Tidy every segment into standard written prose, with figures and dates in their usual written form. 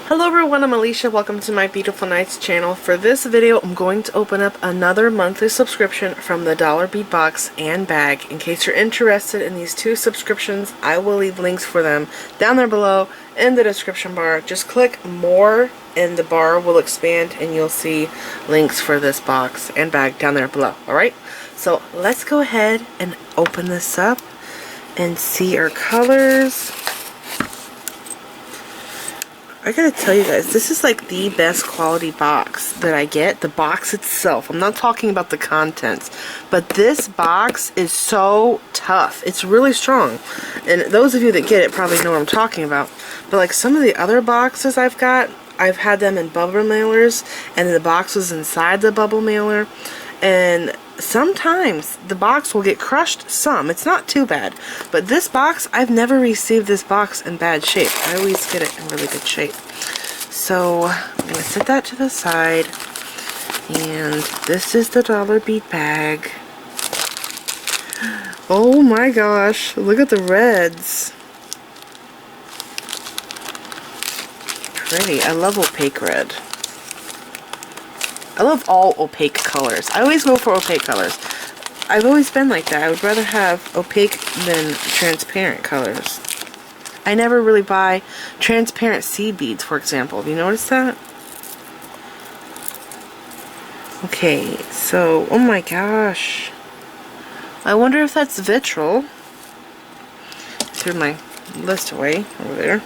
Hello everyone, I'm Alicia. Welcome to my Beadifulnights channel. For this video, I'm going to open up another monthly subscription from the Dollar Bead box and bag. In case you're interested in these two subscriptions, I will leave links for them down there below in the description bar. Just click more and the bar will expand and you'll see links for this box and bag down there below. Alright, so let's go ahead and open this up and see our colors. I gotta tell you guys, this is like the best quality box that I get. The box itself. I'm not talking about the contents. But this box is so tough. It's really strong. And those of you that get it probably know what I'm talking about. But like some of the other boxes I've got, I've had them in bubble mailers. And the box was inside the bubble mailer. And sometimes the box will get crushed some. It's not too bad. But this box, I've never received this box in bad shape. I always get it in really good shape. So I'm going to set that to the side. And this is the Dollar Bead bag. Oh my gosh. Look at the reds. Pretty. I love opaque red. I love all opaque colors. I always go for opaque colors. I've always been like that. I would rather have opaque than transparent colors. I never really buy transparent seed beads, for example. Have you noticed that? Okay, so, oh my gosh. I wonder if that's vitriol. Threw my list away over there.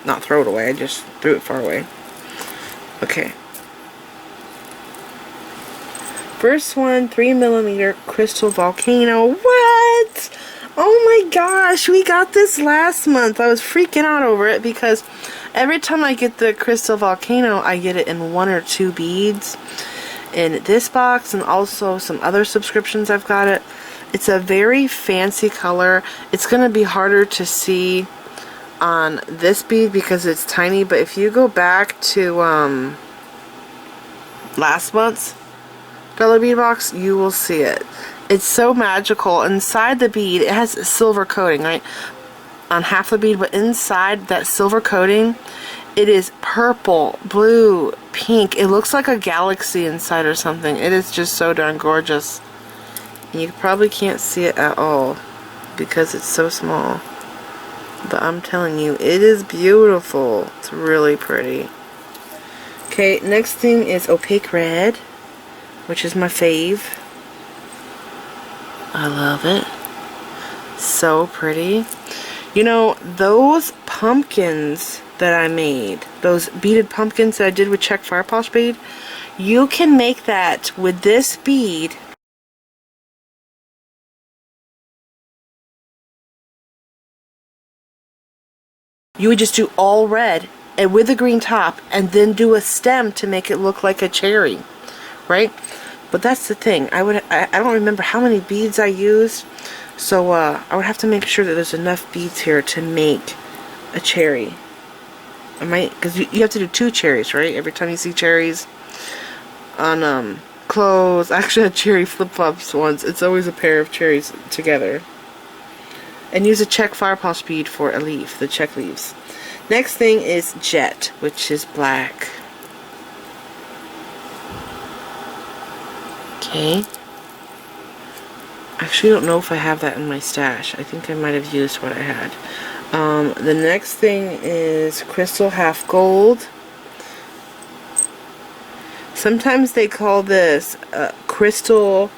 Not throw it away, I just threw it far away. Okay. First one, 3mm crystal volcano. What? Oh my gosh, we got this last month. I was freaking out over it because every time I get the crystal volcano, I get it in 1 or 2 beads. In this box and also some other subscriptions I've got it. It's a very fancy color. It's going to be harder to see on this bead because it's tiny, but if you go back to last month's Dollar Bead box, you will see it. It's so magical. Inside the bead, it has a silver coating, right? On half the bead, but inside that silver coating, it is purple, blue, pink. It looks like a galaxy inside or something. It is just so darn gorgeous. And you probably can't see it at all because it's so small. But I'm telling you, it is beautiful. It's really pretty. Okay, next thing is opaque red, which is my fave. I love it. So pretty. You know, those pumpkins that I made, those beaded pumpkins that I did with check fire polish bead, you can make that with this bead. You would just do all red and with a green top and then do a stem to make it look like a cherry, right? But that's the thing. I don't remember how many beads I used, so I would have to make sure that there's enough beads here to make a cherry. I might, because you have to do 2 cherries, right? Every time you see cherries on clothes. I actually had cherry flip-flops once. It's always a pair of cherries together. And use a check fire polish bead for a leaf, the check leaves. Next thing is jet, which is black. Okay. Actually, I don't know if I have that in my stash. I think I might have used what I had. The next thing is crystal half gold. Sometimes they call this crystal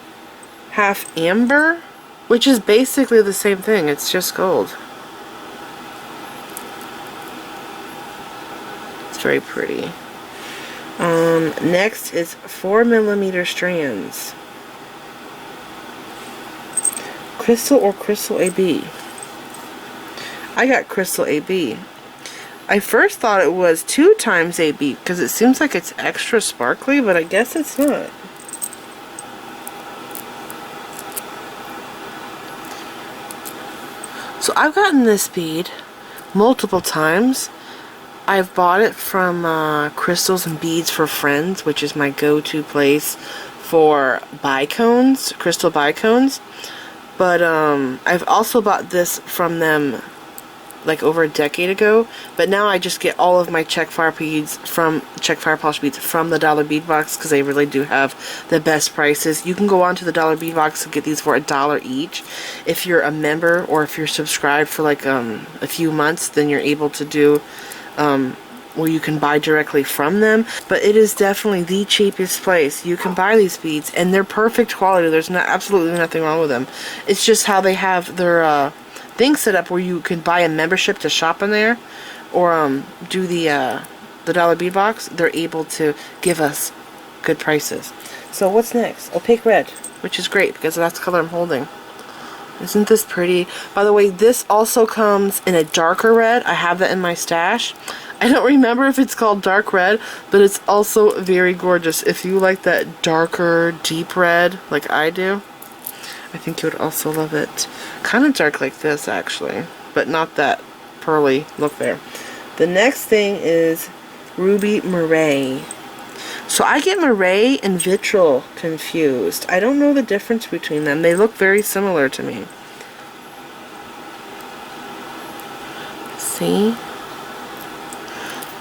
half amber, which is basically the same thing. It's just gold. It's very pretty. Next is 4mm strands. Crystal or crystal AB? I got crystal AB. I first thought it was 2 times AB because it seems like it's extra sparkly, but I guess it's not. So I've gotten this bead multiple times. I've bought it from Crystals and Beads for Friends, which is my go-to place for bicones, crystal bicones. But I've also bought this from them like over a decade ago, but now I just get all of my Czech fire beads from Czech fire polish beads from the Dollar Bead Box, because they really do have the best prices. You can go onto the Dollar Bead Box and get these for $1 each. If you're a member or if you're subscribed for like a few months, then you're able to do where you can buy directly from them. But it is definitely the cheapest place you can buy these beads, and they're perfect quality. There's absolutely nothing wrong with them. It's just how they have their thing set up where you can buy a membership to shop in there, or do the Dollar Bead Box. They're able to give us good prices. So what's next? Opaque red, which is great because that's the color I'm holding. Isn't this pretty? By the way, this also comes in a darker red. I have that in my stash. I don't remember if it's called dark red, but it's also very gorgeous. If you like that darker, deep red like I do, I think you would also love it. Kind of dark like this, actually, but not that pearly look there. The next thing is Ruby Murray. So I get Murray and Vitrol confused. I don't know the difference between them. They look very similar to me. See?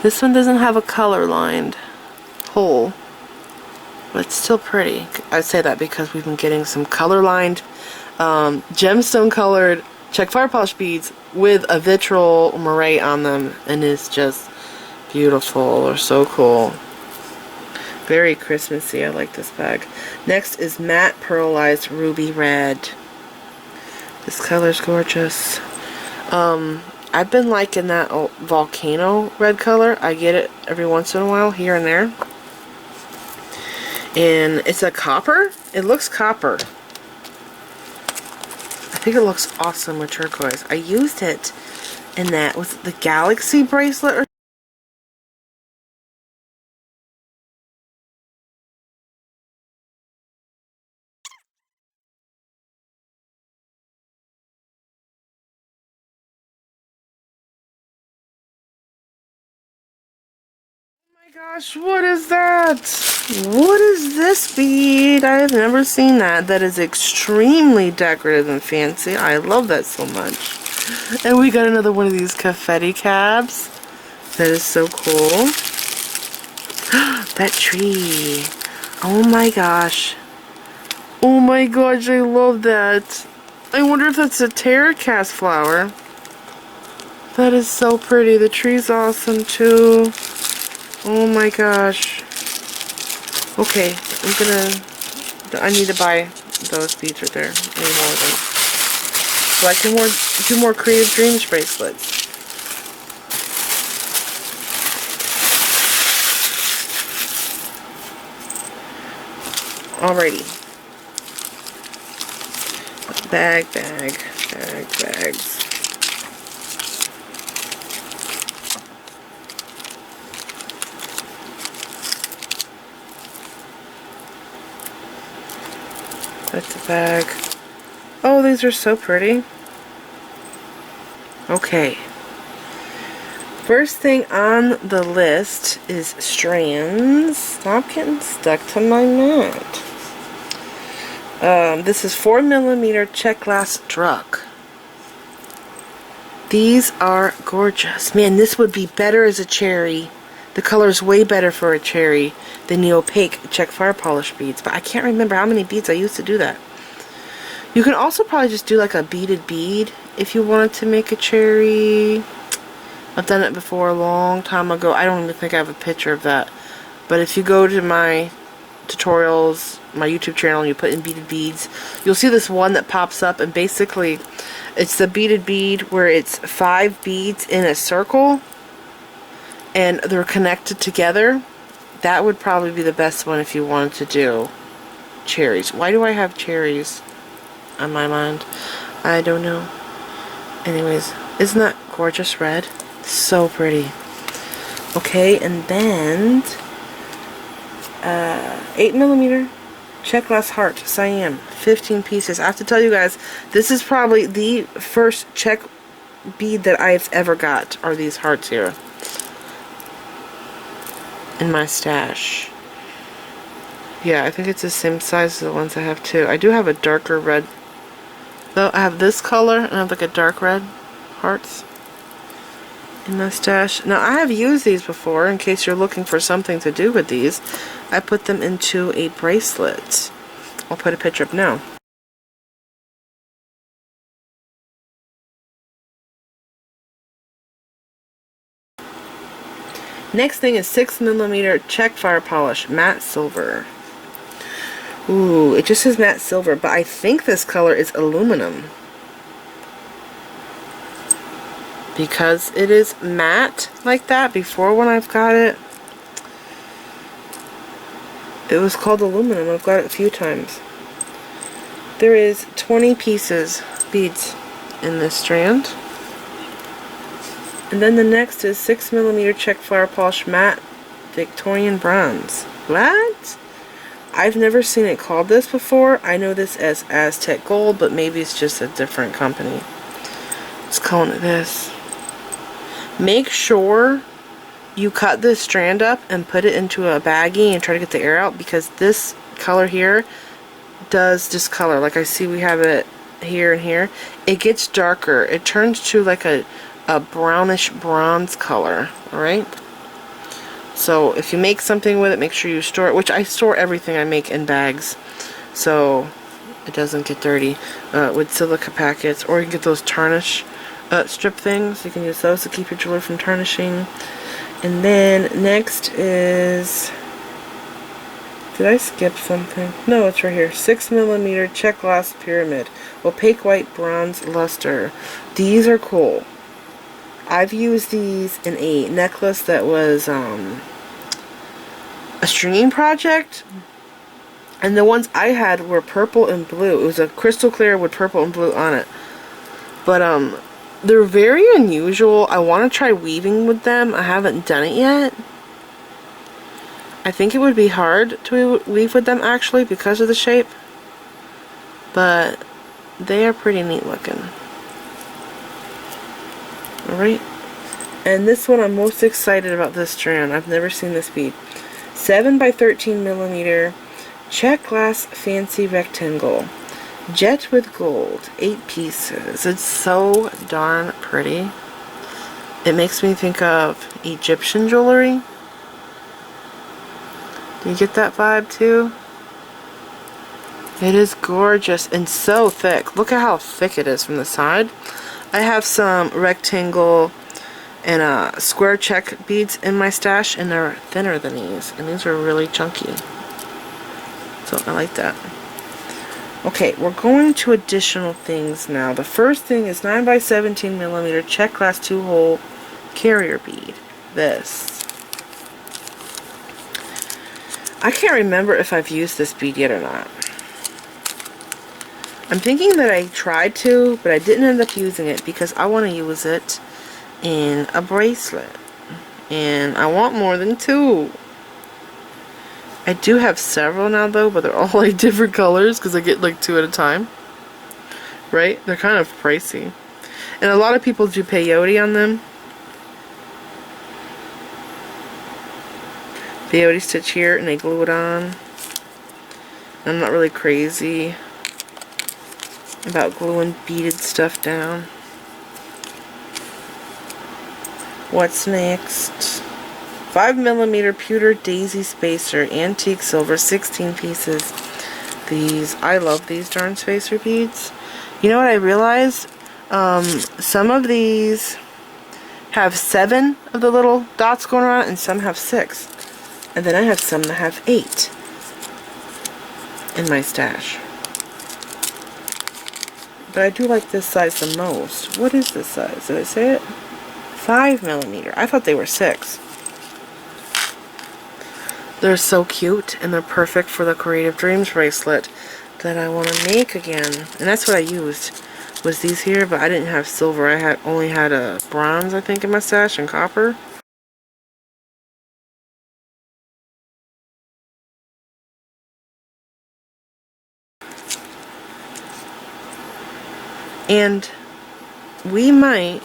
This one doesn't have a color-lined hole, but it's still pretty. I say that because we've been getting some color-lined, gemstone-colored Czech fire polish beads with a Vitrol Murray on them, and it's just beautiful or so cool. Very Christmassy. I like this bag. Next is matte pearlized ruby red. This color's gorgeous. I've been liking that volcano red color. I get it every once in a while here and there. And it's a copper. It looks copper. I think it looks awesome with turquoise. I used it in that with the Galaxy bracelet or gosh, what is that? What is this bead? I have never seen that. That is extremely decorative and fancy. I love that so much. And we got another one of these confetti caps. That is so cool. That tree. Oh my gosh. Oh my gosh, I love that. I wonder if that's a Terracast flower. That is so pretty. The tree's awesome too. Oh my gosh. Okay, I need to buy those beads right there. I need more of them. So I can do more Creative Dreams bracelets. Alrighty. Bags. That's a bag. Oh, these are so pretty. Okay. First thing on the list is strands. Stop getting stuck to my mat. This is 4mm Czech glass Druck. These are gorgeous. Man, this would be better as a cherry. The color is way better for a cherry than the opaque Czech fire polish beads, but I can't remember how many beads I used to do that. You can also probably just do like a beaded bead if you wanted to make a cherry. I've done it before a long time ago. I don't even think I have a picture of that. But if you go to my tutorials, my YouTube channel, and you put in beaded beads, you'll see this one that pops up, and basically it's the beaded bead where it's 5 beads in a circle and they're connected together. That would probably be the best one if you wanted to do cherries. Why do I have cherries on my mind? I don't know. Anyways, isn't that gorgeous red? So pretty. Okay, and then 8mm Czech glass heart Siam, 15 pieces. I have to tell you guys, this is probably the first Czech bead that I've ever got, are these hearts here in my stash. Yeah, I think it's the same size as the ones I have too. I do have a darker red though. I have this color and I have like a dark red hearts. in my stash. Now I have used these before in case you're looking for something to do with these. I put them into a bracelet. I'll put a picture up now. Next thing is 6mm check fire polish, matte silver. Ooh, it just says matte silver, but I think this color is aluminum. Because it is matte like that. Before, when I've got it, it was called aluminum. I've got it a few times. There is 20 pieces, beads, in this strand. And then the next is 6mm check fire polish matte Victorian bronze. What? I've never seen it called this before. I know this as Aztec Gold, but maybe it's just a different company. It's calling it this. Make sure you cut this strand up and put it into a baggie and try to get the air out, because this color here does discolor. Like I see we have it here and here. It gets darker. It turns to like a brownish bronze color. Alright? So if you make something with it, make sure you store it, which I store everything I make in bags so it doesn't get dirty, with silica packets, or you can get those tarnish strip things. You can use those to keep your jewelry from tarnishing. And then next is, did I skip something? No, it's right here. 6mm check glass pyramid, opaque white bronze luster. These are cool. I've used these in a necklace that was a stringing project, and the ones I had were purple and blue. It was a crystal clear with purple and blue on it. But they're very unusual. I want to try weaving with them. I haven't done it yet. I think it would be hard to weave with them actually because of the shape, but they are pretty neat looking. Alright, and this one I'm most excited about, this strand. I've never seen this bead. 7 by 13mm check glass fancy rectangle, jet with gold, 8 pieces. It's so darn pretty. It makes me think of Egyptian jewelry. Do you get that vibe too? It is gorgeous and so thick. Look at how thick it is from the side. I have some rectangle and square check beads in my stash, and they're thinner than these, and these are really chunky. So I like that. Okay, we're going to additional things now. The first thing is 9 by 17mm check glass 2-hole carrier bead. This. I can't remember if I've used this bead yet or not. I'm thinking that I tried to, but I didn't end up using it because I want to use it in a bracelet. And I want more than 2. I do have several now though, but they're all like different colors because I get like 2 at a time. Right? They're kind of pricey. And a lot of people do peyote on them. Peyote stitch here and they glue it on. I'm not really crazy about gluing beaded stuff down. What's next? 5mm pewter daisy spacer, antique silver, 16 pieces. These, I love these darn spacer beads. You know what I realized? Some of these have 7 of the little dots going around, and some have 6. And then I have some that have 8 in my stash. But I do like this size the most. What is this size? Did I say it? 5mm. I thought they were 6. They're so cute, and they're perfect for the Creative Dreams bracelet that I want to make again. And that's what I used, was these here, but I didn't have silver. I only had a bronze, I think, in my stash, and copper. And we might...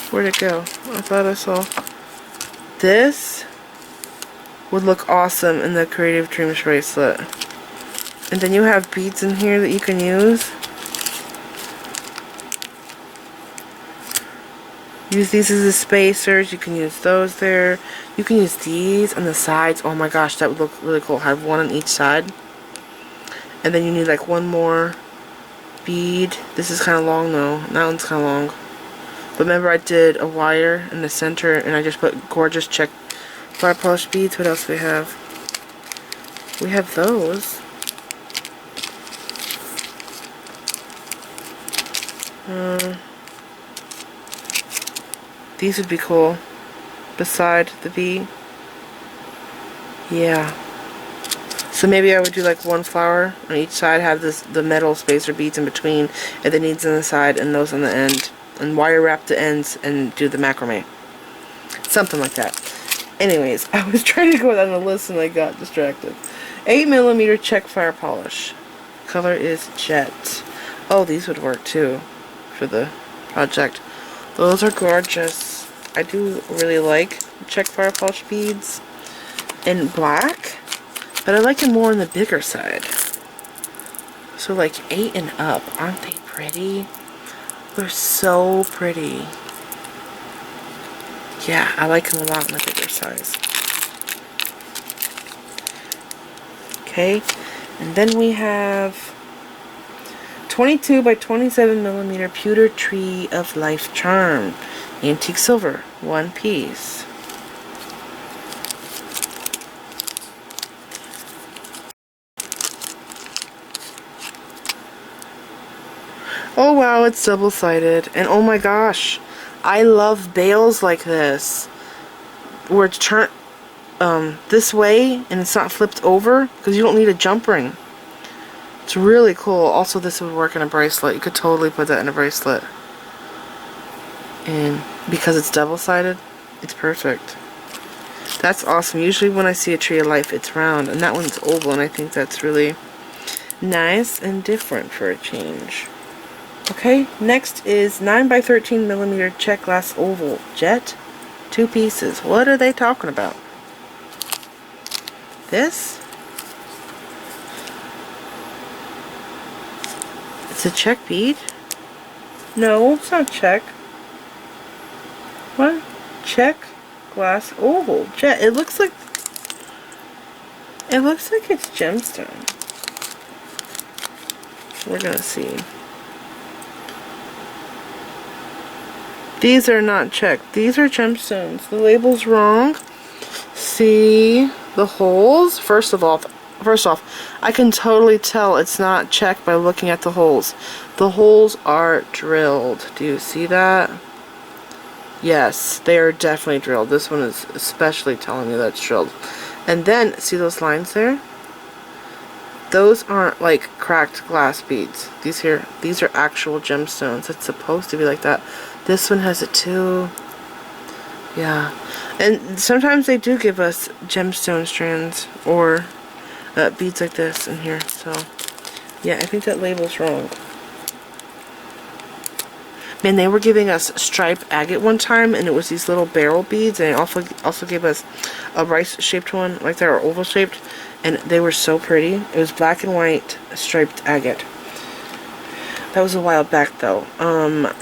Where'd it go? I thought I saw... This would look awesome in the Creative Dreams bracelet. And then you have beads in here that you can use. Use these as the spacers. You can use those there. You can use these on the sides. Oh my gosh, that would look really cool. Have one on each side. And then you need like one more bead. This is kind of long though. That one's kind of long. But remember I did a wire in the center and I just put gorgeous check fire polish beads. What else do we have? We have those. These would be cool beside the V. Yeah. So maybe I would do like one flower on each side, have the metal spacer beads in between, and the needs on the side and those on the end, and wire wrap the ends and do the macrame. Something like that. Anyways, I was trying to go down the list and I got distracted. 8mm check fire polish. Color is jet. Oh, these would work too for the project. Those are gorgeous. I do really like check fire polish beads in black, but I like them more on the bigger side. So like 8 and up, aren't they pretty? They're so pretty. Yeah, I like them a lot in the bigger size. Okay, and then we have 22 by 27mm pewter tree of life charm, antique silver, 1 piece. Oh wow, it's double-sided, and oh my gosh, I love bales like this, where it's turned this way and it's not flipped over, because you don't need a jump ring. It's really cool. Also, this would work in a bracelet. You could totally put that in a bracelet. And because it's double-sided, it's perfect. That's awesome. Usually when I see a tree of life, it's round, and that one's oval, and I think that's really nice and different for a change. Okay, next is 9 by 13mm check glass oval jet, 2 pieces. What are they talking about? This? It's a check bead? No, it's not check. What? Check glass oval jet. It looks like it's gemstone. We're gonna see. These are not checked. These are gemstones. The label's wrong. See the holes? First off, I can totally tell it's not checked by looking at the holes. The holes are drilled. Do you see that? Yes, they are definitely drilled. This one is especially telling me that's drilled. And then, see those lines there? Those aren't like cracked glass beads. These are actual gemstones. It's supposed to be like that. This one has it too. Yeah. And sometimes they do give us gemstone strands or beads like this in here. So, yeah, I think that label's wrong. Man, they were giving us striped agate one time, and it was these little barrel beads, and they also gave us a rice-shaped one, like that, or oval-shaped, and they were so pretty. It was black and white striped agate. That was a while back, though.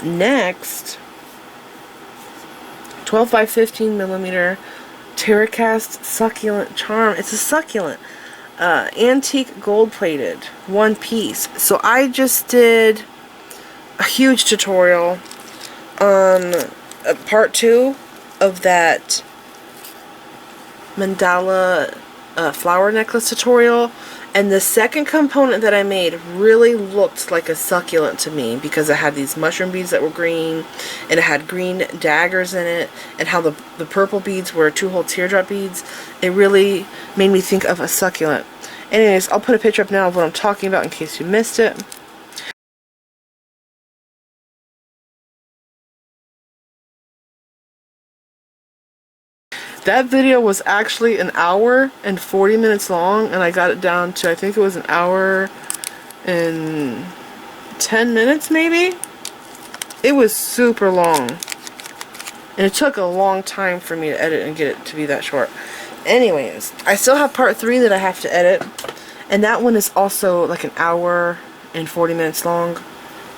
Next, 12 by 15mm Terracast succulent charm. It's a succulent. Antique gold-plated, 1 piece. So I just did a huge tutorial on part 2 of that mandala flower necklace tutorial, and the second component that I made really looked like a succulent to me because it had these mushroom beads that were green, and it had green daggers in it, and how the purple beads were 2-hole teardrop beads. It really made me think of a succulent. Anyways, I'll put a picture up now of what I'm talking about in case you missed it. That video was actually 1 hour and 40 minutes long, and I got it down to, I think it was 1 hour and 10 minutes maybe? It was super long. And it took a long time for me to edit and get it to be that short. Anyways, I still have part 3 that I have to edit, and that one is also like 1 hour and 40 minutes long.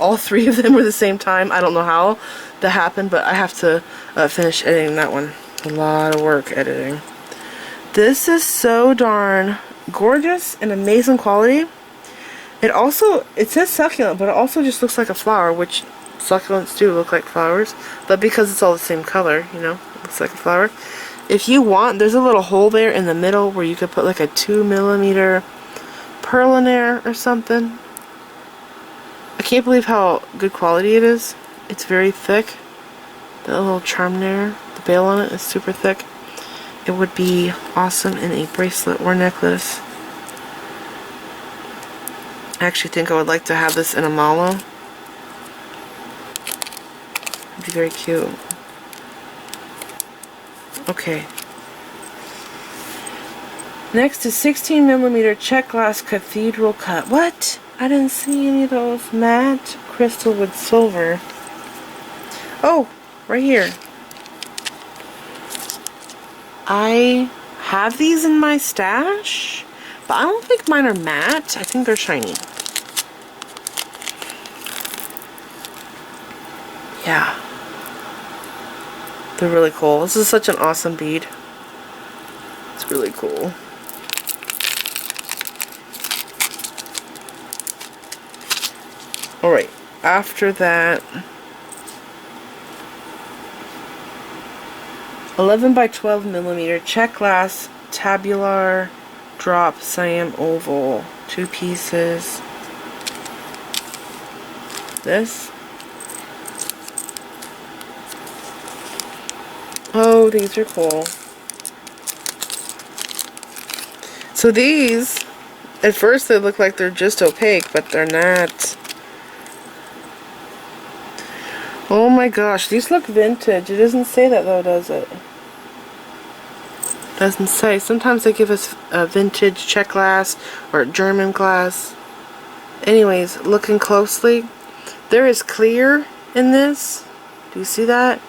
all three of them were the same time. I don't know how that happened, but I have to finish editing that one. A lot of work editing. This is so darn gorgeous and amazing quality. It says succulent, but it also just looks like a flower, which succulents do look like flowers. But because it's all the same color, you know, it looks like a flower. If you want, there's a little hole there in the middle where you could put like a 2mm pearl in there or something. I can't believe how good quality it is. It's very thick. That little charm there, the bail on it is super thick. It would be awesome in a bracelet or necklace. I actually think I would like to have this in a mala. It'd be very cute. Okay. Next is 16mm check glass cathedral cut. What? I didn't see any of those. Matte crystal with silver. Oh, right here. I have these in my stash, but I don't think mine are matte. I think they're shiny. Yeah. They're really cool. This is such an awesome bead. It's really cool. Alright, after that, 11x12mm check glass tabular drop Siam oval, 2 pieces. This. Oh, these are cool. So these, at first they look like they're just opaque, but they're not. Oh my gosh, these look vintage. It doesn't say that though, does it? Doesn't say. Sometimes they give us a vintage Czech glass or German glass. Anyways, looking closely, there is clear in this. Do you see that?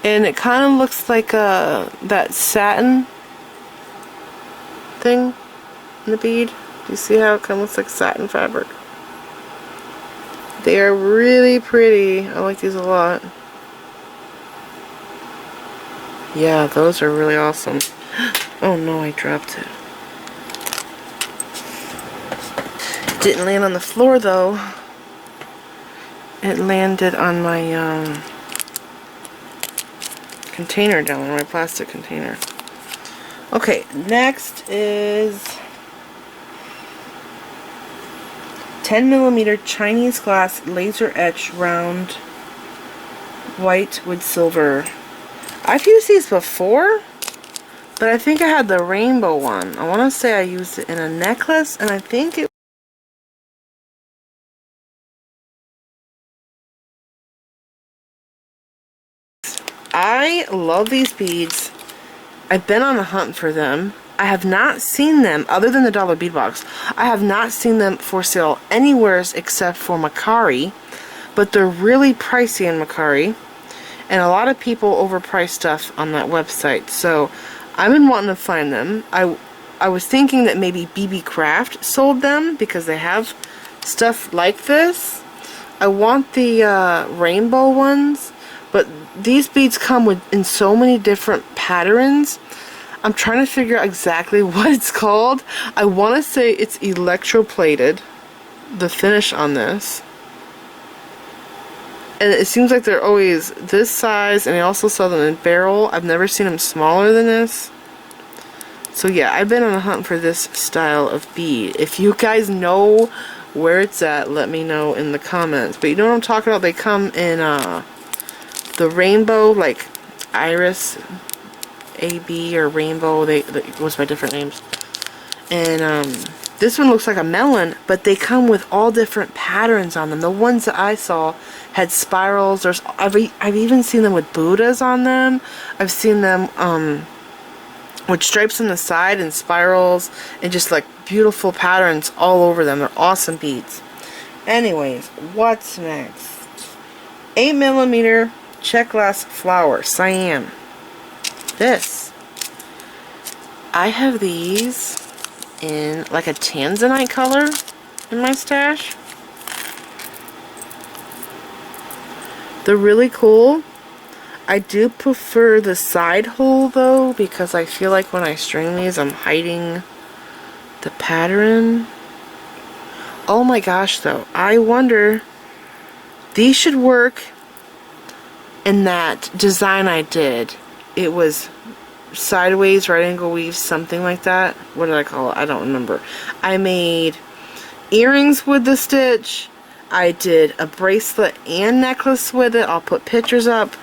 And it kind of looks like that satin thing in the bead. Do you see how it kind of looks like satin fabric? They are really pretty. I like these a lot. Yeah, those are really awesome. Oh no, I dropped it. It didn't land on the floor though. It landed on my container down there, my plastic container. Okay, next is 10mm Chinese glass laser etch round white with silver. I've used these before, but I think I had the rainbow one. I want to say I used it in a necklace, and I think it I love these beads. I've been on a hunt for them. I have not seen them, other than the dollar bead box, I have not seen them for sale anywhere except for Macari, but they're really pricey in Macari, and a lot of people overprice stuff on that website, so I've been wanting to find them. I was thinking that maybe BB Craft sold them, because they have stuff like this. I want the rainbow ones, but these beads come in so many different patterns. I'm trying to figure out exactly what it's called. I want to say it's electroplated, the finish on this. And it seems like they're always this size, and I also saw them in barrel. I've never seen them smaller than this. So yeah, I've been on a hunt for this style of bead. If you guys know where it's at, let me know in the comments. But you know what I'm talking about? They come in the rainbow, like iris, AB or rainbow, they goes by different names. And this one looks like a melon, but they come with all different patterns on them. The ones that I saw had spirals. I've even seen them with Buddhas on them. I've seen them with stripes on the side and spirals and just like beautiful patterns all over them. They're awesome beads. Anyways, what's next? 8mm check glass flower, Siam. This. I have these in like a tanzanite color in my stash. They're really cool. I do prefer the side hole though, because I feel like when I string these, I'm hiding the pattern. Oh my gosh though, I wonder, these should work in that design I did. It was sideways right angle weave, something like that. What did I call it? I don't remember. I made earrings with the stitch. I did a bracelet and necklace with it. I'll put pictures up.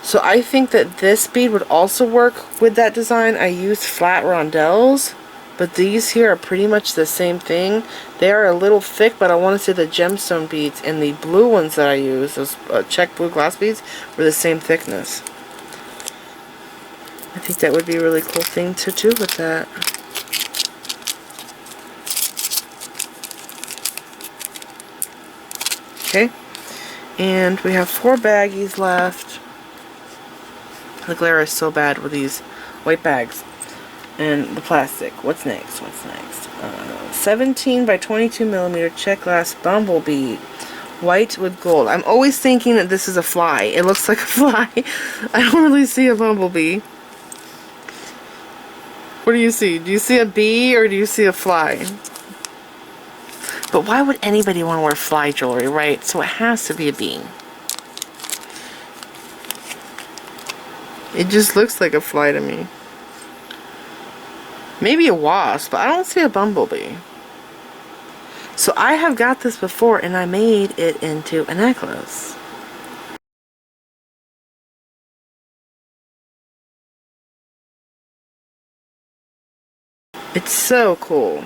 So I think that this bead would also work with that design. I used flat rondelles, but these here are pretty much the same thing. They are a little thick, but I want to say the gemstone beads and the blue ones that I use, those check blue glass beads, were the same thickness. I think that would be a really cool thing to do with that. Okay, and we have 4 baggies left. The glare is so bad with these white bags and the plastic. What's next? 17 by 22 millimeter check glass bumblebee, white with gold. I'm always thinking that this is a fly. It looks like a fly. I don't really see a bumblebee. What do you see? Do you see a bee or do you see a fly? But why would anybody want to wear fly jewelry, right? So it has to be a bee. It just looks like a fly to me. Maybe a wasp, but I don't see a bumblebee. So I have got this before and I made it into a necklace. It's so cool.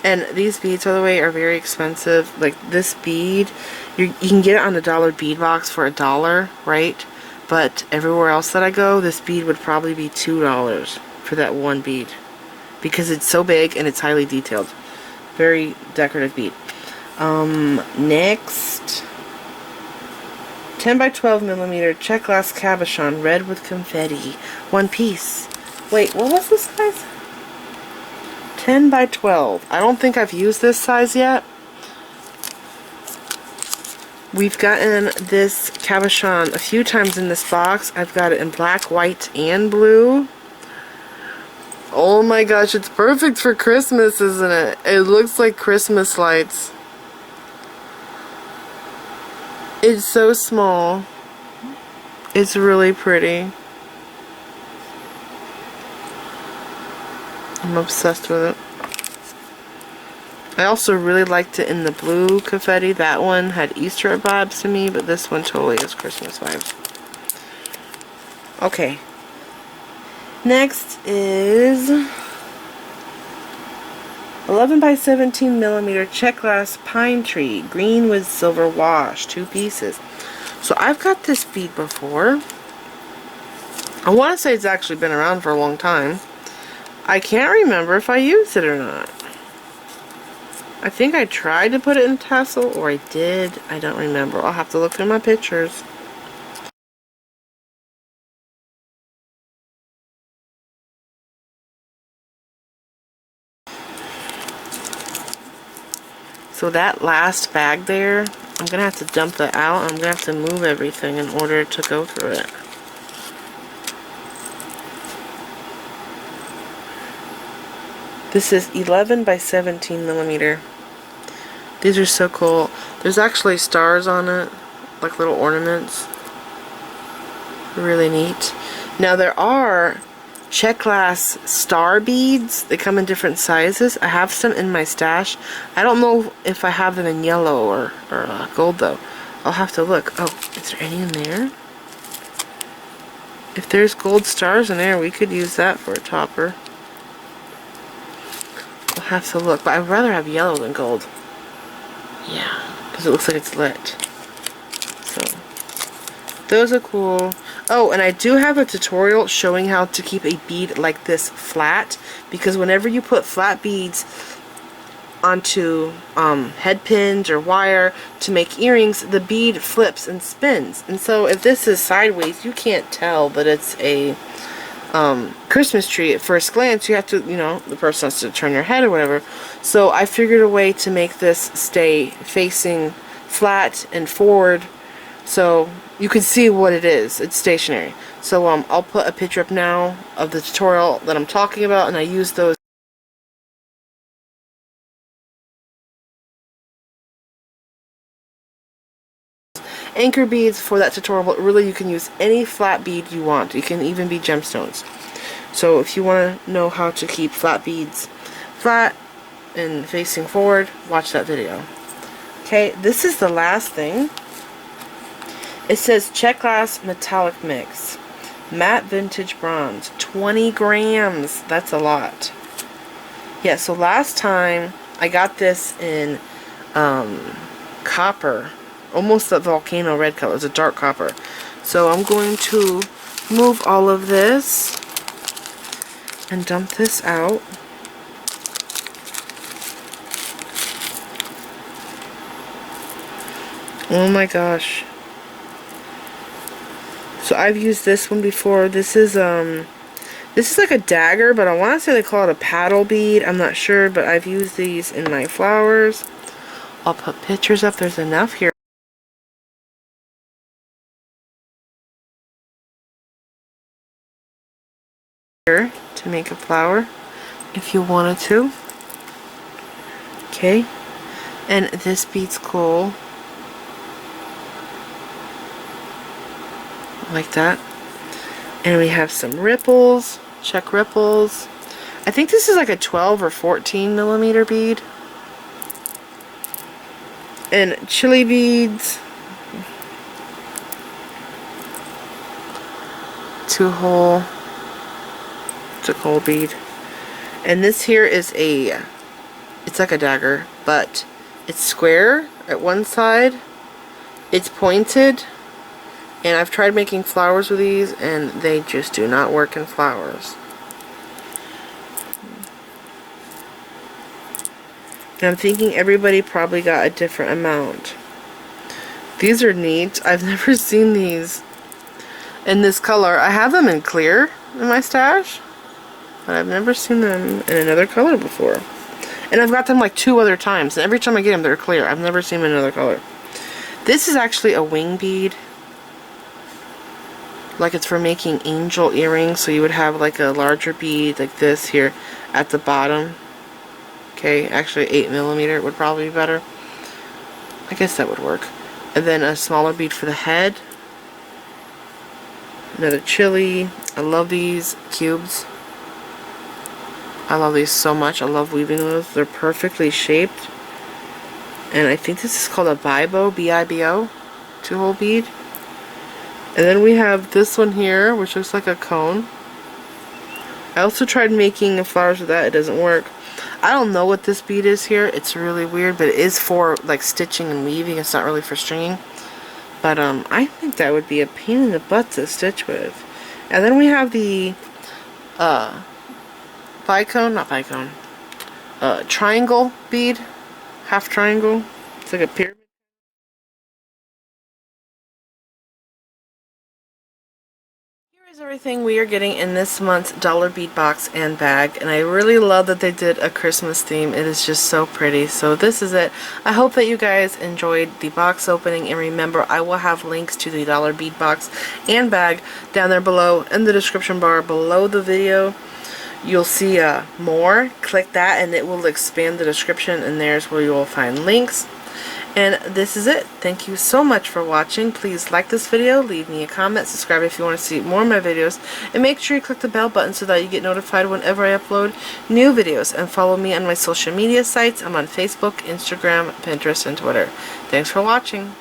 And these beads, by the way, are very expensive. Like this bead, you can get it on the dollar bead box for $1, right? But everywhere else that I go, this bead would probably be $2 for that one bead. Because it's so big and it's highly detailed. Very decorative bead. Next, 10 by 12 millimeter check glass cabochon, red with confetti. One piece. Wait, what was this size? 10 by 12. I don't think I've used this size yet. We've gotten this cabochon a few times in this box. I've got it in black, white, and blue. Oh my gosh, it's perfect for Christmas, isn't it? It looks like Christmas lights. It's so small. It's really pretty. I'm obsessed with it. I also really liked it in the blue confetti. That one had Easter vibes to me, but this one totally is Christmas vibes. Okay. Next is 11 by 17 millimeter check glass pine tree, green with silver wash, 2 pieces. So I've got this bead before. I want to say it's actually been around for a long time. I can't remember if I used it or not. I think I tried to put it in tassel, or I did. I don't remember. I'll have to look through my pictures. So that last bag there, I'm going to have to dump that out. I'm going to have to move everything in order to go through it. This is 11 by 17 millimeter. These are so cool. There's actually stars on it, like little ornaments. Really neat. Now there are check glass star beads. They come in different sizes. I have some in my stash. I don't know if I have them in yellow or gold though. I'll have to look. Oh, is there any in there? If there's gold stars in there, we could use that for a topper. I'll have to look, but I'd rather have yellow than gold. Yeah, because it looks like it's lit. So, those are cool. Oh, and I do have a tutorial showing how to keep a bead like this flat, because whenever you put flat beads onto head pins or wire to make earrings, the bead flips and spins. And so if this is sideways, you can't tell that it's a Christmas tree at first glance. You have to, you know, the person has to turn their head or whatever. So I figured a way to make this stay facing flat and forward so you can see what it is. It's stationary. So I'll put a picture up now of the tutorial that I'm talking about, and I use those anchor beads for that tutorial, but really you can use any flat bead you want. You can even be gemstones. So if you want to know how to keep flat beads flat and facing forward, watch that video. Okay, this is the last thing. It says check glass metallic mix, matte vintage bronze, 20 grams. That's a lot. Yeah, so last time I got this in copper, almost a volcano red color. It's a dark copper. So I'm going to move all of this and dump this out. Oh my gosh. So I've used this one before. This is like a dagger, but I want to say they call it a paddle bead. I'm not sure, but I've used these in my flowers. I'll put pictures up. There's enough here to make a flower if you wanted to. Okay, and this bead's cool, like that. And we have some ripples, check ripples. I think this is like a 12 or 14 millimeter bead. And chili beads, 2-hole. It's a coal bead. And this here is it's like a dagger, but it's square at one side. It's pointed. And I've tried making flowers with these, and they just do not work in flowers. And I'm thinking everybody probably got a different amount. These are neat. I've never seen these in this color. I have them in clear in my stash, but I've never seen them in another color before. And I've got them like 2 other times, and every time I get them, they're clear. I've never seen them in another color. This is actually a wing bead. Like it's for making angel earrings, so you would have like a larger bead like this here at the bottom. Okay, actually 8 millimeter would probably be better. I guess that would work. And then a smaller bead for the head. Another chili. I love these cubes. I love these so much. I love weaving those. They're perfectly shaped. And I think this is called a Bibo, B-I-B-O, 2-hole bead. And then we have this one here, which looks like a cone. I also tried making flowers with that. It doesn't work. I don't know what this bead is here. It's really weird, but it is for like stitching and weaving. It's not really for stringing. But I think that would be a pain in the butt to stitch with. And then we have the triangle bead. Half triangle. It's like a pyramid. Everything we are getting in this month's dollar bead box and bag, and I really love that they did a Christmas theme. It is just so pretty. So this is it. I hope that you guys enjoyed the box opening, and remember, I will have links to the dollar bead box and bag down there below in the description bar below the video. You'll see more. Click that and it will expand the description, and there's where you will find links. And this is it. Thank you so much for watching. Please like this video, leave me a comment, subscribe if you want to see more of my videos, and make sure you click the bell button so that you get notified whenever I upload new videos. And follow me on my social media sites. I'm on Facebook, Instagram, Pinterest, and Twitter. Thanks for watching.